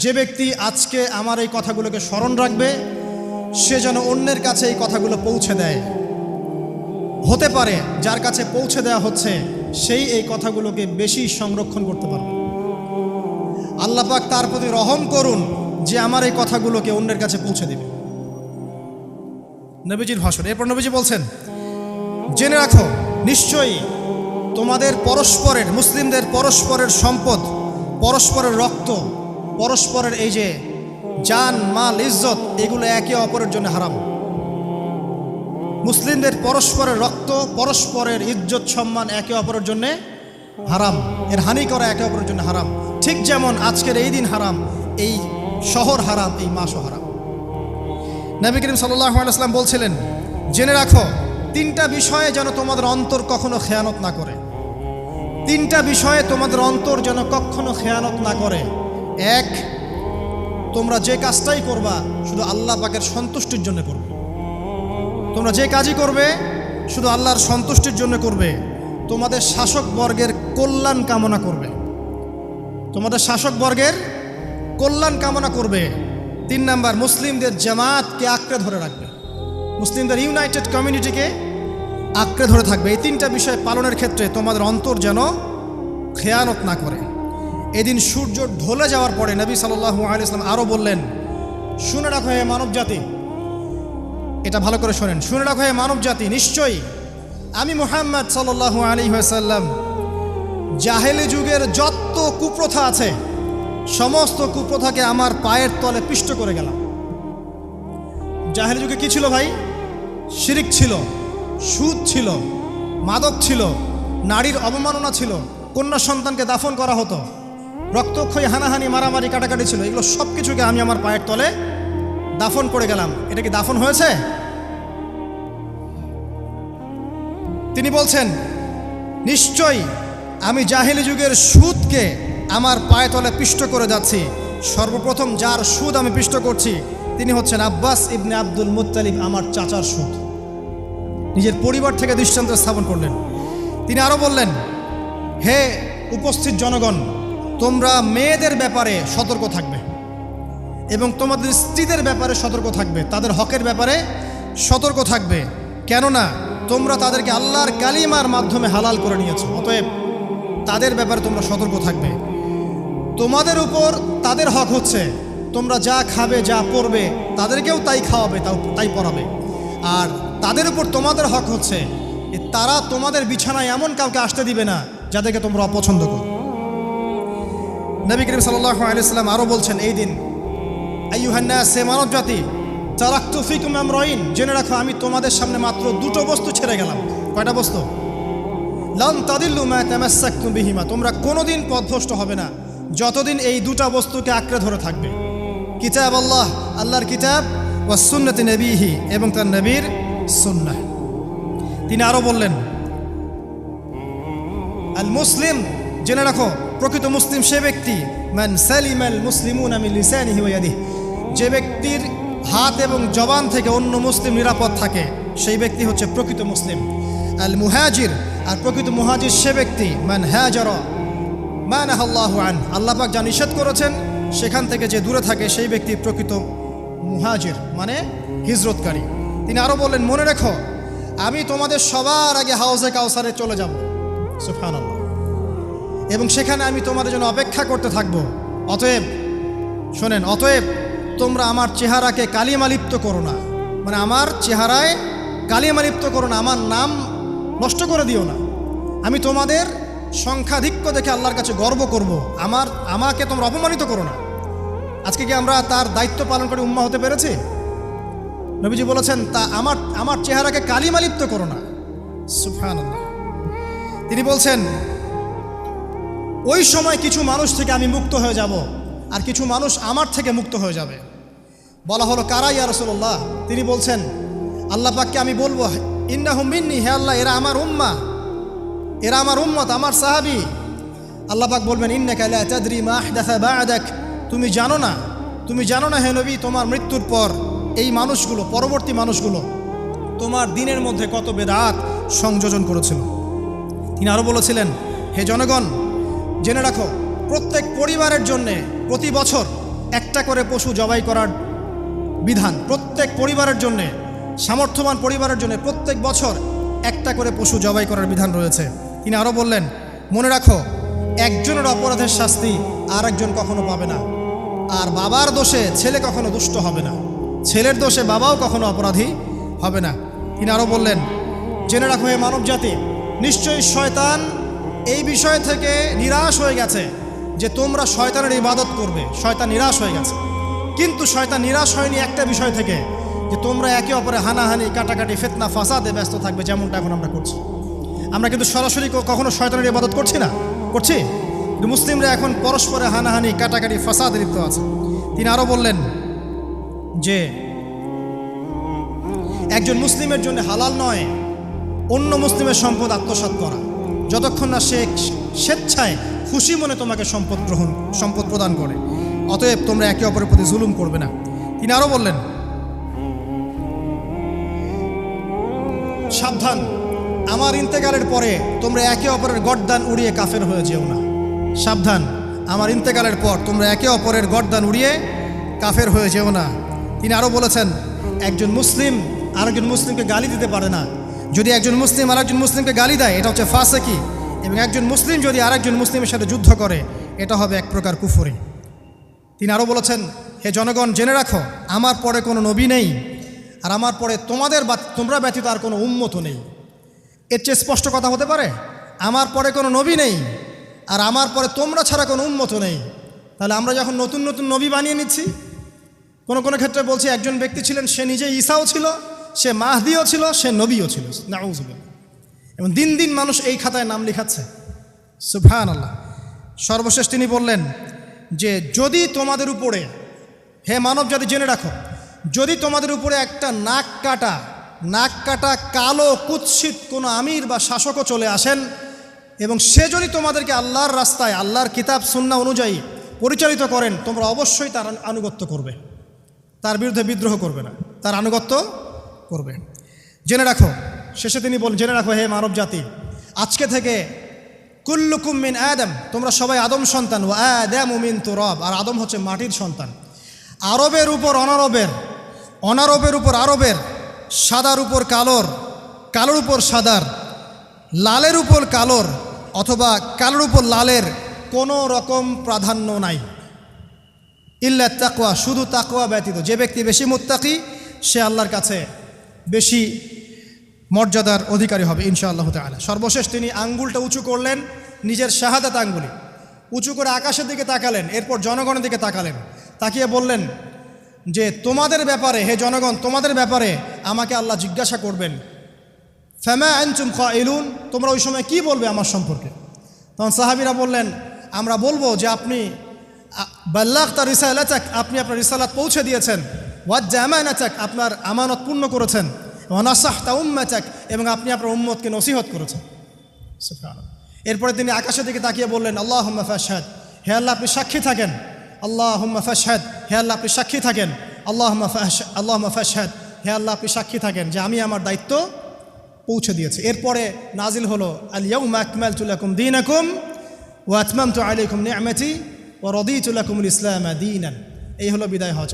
যে ব্যক্তি আজকে আমার এই কথাগুলোকে স্মরণ রাখবে সে যেন অন্যের কাছে এই কথাগুলো পৌঁছে দেয়। হতে পারে যার কাছে পৌঁছে দেওয়া হচ্ছে সেই এই কথাগুলোকে বেশি সংরক্ষণ করতে পারবে। আল্লাহ পাক তার প্রতি রহম করুন যে আমার এই কথাগুলোকে অন্যের কাছে পৌঁছে দেবে। নবীজির ভাষণ। এরপর নবীজি বলছেন, জেনে রাখো নিশ্চয়ই তোমাদের পরস্পরের, মুসলিমদের পরস্পরের সম্পদ, পরস্পরের রক্ত, পরস্পরের এই যে জান মাল ইজ্জত, এগুলো একে অপরের জন্য হারাম। মুসলিমদের পরস্পরের রক্ত, পরস্পরের ইজ্জত সম্মান একে অপরের জন্য হারাম। এর হানি করা একে অপরের জন্য হারাম। ঠিক যেমন আজকের এই দিন হারাম, এই শহর হারাম, এই মাসও হারাম। নবী করিম সাল্লাল্লাহু আলাইহি ওয়াসাল্লাম বলছিলেন, জেনে রাখো তিনটা বিষয়ে যেন তোমাদের অন্তর কখনো খেয়ানত না করে। তিনটা বিষয়ে তোমাদের অন্তর যেন কখনো খেয়ানত না করে। এক, তোমরা যে কাজটাই করবা শুধু আল্লাহ পাকের সন্তুষ্টির জন্য করবে। তোমরা যে কাজই করবে শুধু আল্লাহর সন্তুষ্টির জন্য করবে। তোমাদের শাসক বর্গের কল্যাণ কামনা করবে। তোমাদের শাসক বর্গের কল্যাণ কামনা করবে। 3 নাম্বার, মুসলিমদের জামাতকে আঁকড়ে ধরে রাখবে। মুসলিমদের ইউনাইটেড কমিউনিটিকে আঁকড়ে ধরে থাকবে। এই 3টা বিষয় পালনের ক্ষেত্রে তোমাদের অন্তর যেন খেয়ানত না করে। এদিন সূর্য ঢলে যাওয়ার পরে নবী সাল্লাল্লাহু আলাইহি ওয়াসাল্লাম আরও বললেন, শুনে রাখো হে মানব জাতি, এটা ভালো করে শোনেন, শুনে রাখো হে মানব জাতি, নিশ্চয়ই আমি মুহাম্মদ সাল্লাল্লাহু আলাইহি ওয়াসাল্লাম জাহেলি যুগের যত কুপ্রথা আছে সমস্ত কুপ্রথাকে আমার পায়ের তলে পিষ্ট করে গেলাম। জাহেলি যুগে কি ছিল ভাই? শিরিক ছিল, সুদ ছিল, মাদক ছিল, নারীর অবমাননা ছিল, কন্যা সন্তানকে দাফন করা হতো, রক্তক্ষয়ী হানাহানি মারামারি কাটাকাটি ছিল। এগুলো সব কিছুকে আমি আমার পায়ের তলে দাফন করে গেলাম। এটা কি দাফন হয়েছে? তিনি বলছেন, নিশ্চয়ই আমি জাহেলি যুগের সুদকে আমার পায়ে তলে পিষ্ট করে যাচ্ছি। সর্বপ্রথম যার সুদ আমি পিষ্ট করছি তিনি হচ্ছেন আব্বাস ইবনে আব্দুল মুত্তালিব, আমার চাচার সুদ। নিজের পরিবার থেকে দৃষ্টান্ত স্থাপন করলেন। তিনি আরও বললেন, হে উপস্থিত জনগণ, তোমরা মেয়েদের ব্যাপারে সতর্ক থাকবে এবং তোমাদের স্ত্রীদের ব্যাপারে সতর্ক থাকবে, তাদের হকের ব্যাপারে সতর্ক থাকবে, কেননা তোমরা তাদেরকে আল্লাহর কালিমার মাধ্যমে হালাল করে নিয়েছো। অতএব তাদের ব্যাপারে তোমরা সতর্ক থাকবে। তোমাদের উপর তাদের হক হচ্ছে তোমরা যা খাবে, যা পরবে, তাদেরকেও তাই খাওয়াবে, তাই পরাবে। আর তাদের উপর তোমাদের হক হচ্ছে তারা তোমাদের বিছানায় এমন কাউকে আসতে দিবে না যাদেরকে তোমরা অপছন্দ করো। নবী করিম সাল্লাল্লাহু আলাইহি ওয়াসাল্লাম আরও বলছেন, এই দিন আইয়ুহান নাস, হে মানব জাতি, তারাকতু ফিকুম আমরাইন, জেনে রাখো আমি তোমাদের সামনে মাত্র 2টো বস্তু ছেড়ে গেলাম। কয়টা বস্তু? লান তাদিল্লু মা তামাসসাকতুম বিহিমা, তোমরা কোনোদিন পথভ্রষ্ট হবে না যতদিন এই 2টা বস্তুকে আঁকড়ে ধরে থাকবে। কিতাব আল্লাহ, আল্লাহর কিতাব, ওয়া সুন্নতি নবীহি, এবং তার নবীর সুন্নাহ। তিনি আরও বললেন, আল মুসলিম, জেনে রাখো প্রকৃত মুসলিম সে ব্যক্তি, মান সালিমাল মুসলিমুনা মিন লিসানিহি ওয়া ইয়াদিহি, যে ব্যক্তির হাত এবং জবান থেকে অন্য মুসলিম নিরাপদ থাকে সেই ব্যক্তি হচ্ছে প্রকৃত মুসলিম। আল মুহাজির, আর প্রকৃত মুহাজির সে ব্যক্তি, মান হাজারা মা নাহাল্লাহু আন, আল্লাহ পাক যা নিষেধ করেছেন সেখান থেকে যে দূরে থাকে সেই ব্যক্তি প্রকৃত মুহাজির, মানে হিজরতকারী। তিনি আরও বললেন, মনে রেখো আমি তোমাদের সবার আগে হাউজে কাউসারে চলে যাব, সুবহানাল্লাহ, এবং সেখানে আমি তোমাদের জন্য অপেক্ষা করতে থাকব। অতএব শোনেন, অতএব তোমরা আমার চেহারাকে কালিমালিপ্ত করো না, মানে আমার চেহারায় কালিমালিপ্ত করো না, আমার নাম নষ্ট করে দিও না। আমি তোমাদের সংখ্যাধিক্য দেখে আল্লাহর কাছে গর্ব করব, আমাকে তোমরা অপমানিত করো না। আজকে কি আমরা তার দায়িত্ব পালন করে উম্মাহ হতে পেরেছি? নবীজি বলেছেন, তা আমার চেহারাকে কালিমালিপ্ত করো না, সুবহানাল্লাহ। তিনি বলছেন, ওই সময় কিছু মানুষ থেকে আমি মুক্ত হয়ে যাব আর কিছু মানুষ আমার থেকে মুক্ত হয়ে যাবে। বলা হলো, কারা ইয়া রাসূলুল্লাহ? তিনি বলছেন, আল্লাহ পাককে আমি বলবো, ইন্নাহুম মিন্নি, হে আল্লাহ এরা আমার উম্মাহ, এরা আমার উম্মত, আমার সাহাবী। আল্লাহ পাক বলবেন, ইন্নাকা লা তাদরি মা আহদাসা বা'দাক, তুমি জানো না হে নবী, তোমার মৃত্যুর পর এই মানুষগুলো, পরবর্তী মানুষগুলো তোমার দিনের মধ্যে কত বেদাত সংযোজন করেছিল। তিনি আরও বলেছিলেন, হে জনগণ, জেনে রাখো প্রত্যেক পরিবারের জন্যে প্রতি বছর একটা করে পশু জবাই করার বিধান প্রত্যেক পরিবারের জন্যে, সামর্থ্যবান পরিবারের জন্য প্রত্যেক বছর একটা করে পশু জবাই করার বিধান রয়েছে। তিনি আরও বললেন, মনে রাখো একজনের অপরাধের শাস্তি আর একজন কখনো পাবে না, আর বাবার দোষে ছেলে কখনো দুষ্ট হবে না, ছেলের দোষে বাবাও কখনো অপরাধী হবে না। তিনি আরও বললেন, জেনে রাখো হে মানব জাতি, নিশ্চয়ই শয়তান এই বিষয় থেকে নিরাশ হয়ে গেছে যে তোমরা শয়তানের ইবাদত করবে। শয়তান নিরাশ হয়ে গেছে, কিন্তু শয়তান নিরাশ হয়নি একটা বিষয় থেকে, যে তোমরা একে অপরে হানাহানি, কাটাকাটি, ফিতনা, ফাসাদে ব্যস্ত থাকবে, যেমনটা এখন আমরা করছি। আমরা কিন্তু সরাসরি কখনো শয়তানের ইবাদত করছি না, করছি, কিন্তু মুসলিমরা এখন পরস্পরে হানাহানি, কাটাকাটি, ফাসাদে লিপ্ত আছে। তিনি আরও বললেন যে একজন মুসলিমের জন্য হালাল নয় অন্য মুসলিমের সম্পদ আত্মসাৎ করা, যতক্ষণ না সে স্বেচ্ছায় খুশি মনে তোমাকে সম্পদ প্রদান করে। অতএব তোমরা একে অপরের প্রতি জুলুম করবে না। তিনি আরও বললেন, সাবধান, আমার ইন্তেকালের পরে তোমরা একে অপরের গর্দান উড়িয়ে কাফের হয়ে যেও না। সাবধান, আমার ইন্তেকালের পর তোমরা একে অপরের গর্দান উড়িয়ে কাফের হয়ে যেও না। তিনি আরও বলেছেন, একজন মুসলিম আরেকজন মুসলিমকে গালি দিতে পারে না। যদি একজন মুসলিম আরেকজন মুসলিমকে গালি দেয়, এটা হচ্ছে ফাসেকি, এবং একজন মুসলিম যদি আরেকজন মুসলিমের সাথে যুদ্ধ করে, এটা হবে এক প্রকার কুফরি। তিনি আরও বলেছেন, হে জনগণ, জেনে রাখো আমার পরে কোনো নবী নেই, আর আমার পরে তোমরা ব্যতীত আর কোনো উম্মতও নেই। এর চেয়ে স্পষ্ট কথা হতে পারে? আমার পরে কোনো নবী নেই, আর আমার পরে তোমরা ছাড়া কোনো উম্মতও নেই। তাহলে আমরা যখন নতুন নতুন নবী বানিয়ে নিচ্ছি, কোনো কোনো ক্ষেত্রে বলছি একজন ব্যক্তি ছিলেন, সে নিজে ঈসাও ছিল, সে মাহদিও ছিল, সে নবীও ছিল, নাউযুবিল্লাহ। এবং দিন দিন মানুষ এই খাতায় নাম লিখাচ্ছে, সুবহানাল্লাহ। সর্বশেষ তিনি বললেন যে যদি তোমাদের উপরে, হে মানব জাতি জেনে রাখো, যদি তোমাদের উপরে একটা নাক কাটা কালো কুৎসিত কোনো আমির বা শাসকও চলে আসেন, এবং সে যদি তোমাদেরকে আল্লাহর রাস্তায়, আল্লাহর কিতাব সুন্নাহ অনুযায়ী পরিচালিত করেন, তোমরা অবশ্যই তার আনুগত্য করবে, তার বিরুদ্ধে বিদ্রোহ করবে না, তার আনুগত্য করবে। জেনে রাখো, শেষে তিনি বলেন, জেনে রাখো হে মানব জাতি, আজকে থেকে কুল্লুকুম মিন আদম, তোমরা সবাই আদম সন্তান, ও আদামু মিন তুরাব, আর আদম হচ্ছে মাটির সন্তান। আরবের উপর অনারবের, অনারবের উপর আরবের, সাদার উপর কালোর, কালোর উপর সাদার, লালের উপর কালোর, অথবা কালোর উপর লালের কোনো রকম প্রাধান্য নাই। ইল্লা তাকওয়া, শুধু তাকওয়া ব্যতীত। যে ব্যক্তি বেশি মুত্তাকি, সে আল্লাহর কাছে বেশি মর্যাদার অধিকারী হবে ইনশাআল্লাহ তাআলা। সর্বশেষ তিনি আঙ্গুলটা উঁচু করলেন, নিজের শাহাদাত আঙ্গুলি উঁচু করে আকাশের দিকে তাকালেন, এরপর জনগণের দিকে তাকালেন, তাকিয়ে বললেন যে তোমাদের ব্যাপারে, হে জনগণ, তোমাদের ব্যাপারে আমাকে আল্লাহ জিজ্ঞাসা করবেন, ফামা আনতুম কাইলুন, তোমরা ওই সময় কি বলবে আমার সম্পর্কে? তখন সাহাবীরা বললেন, আমরা বলবো যে আপনি বাল্লাগতা রিসালাতাক, আপনি আপনার রিসালাত পৌঁছে দিয়েছেন, ওয়াজ্জা আমানাতাক, আপনার আমানত পূর্ণ করেছেন, ওয়া নাসাহতা উম্মাতাক, এবং আপনি আপনার উম্মতকে নসিহত করেছেন। সুবহানাল্লাহ। এরপরে তিনি আকাশের দিকে তাকিয়ে বললেন, আল্লাহুম্মা ফাশহাদ, হে আল্লাহ আপনি সাক্ষী থাকেন, আল্লাহুম্মা ফাশহাদ, হে আল্লাহ আপনি সাক্ষী থাকেন, আল্লাহুম্মা ফাশহাদ, হে আল্লাহ আপনি সাক্ষী থাকেন যে আমি আমার দায়িত্ব পৌঁছে দিয়েছি। এরপরে নাজিল হলো, আল ইয়াউমা আকমালতু লাকুম দীনাকুম ওয়া আতমামতু আলাইকুম নি'মাতি ওয়া রাদিতু লাকুমুল ইসলামা দীনান। এই হলো বিদায় হজ।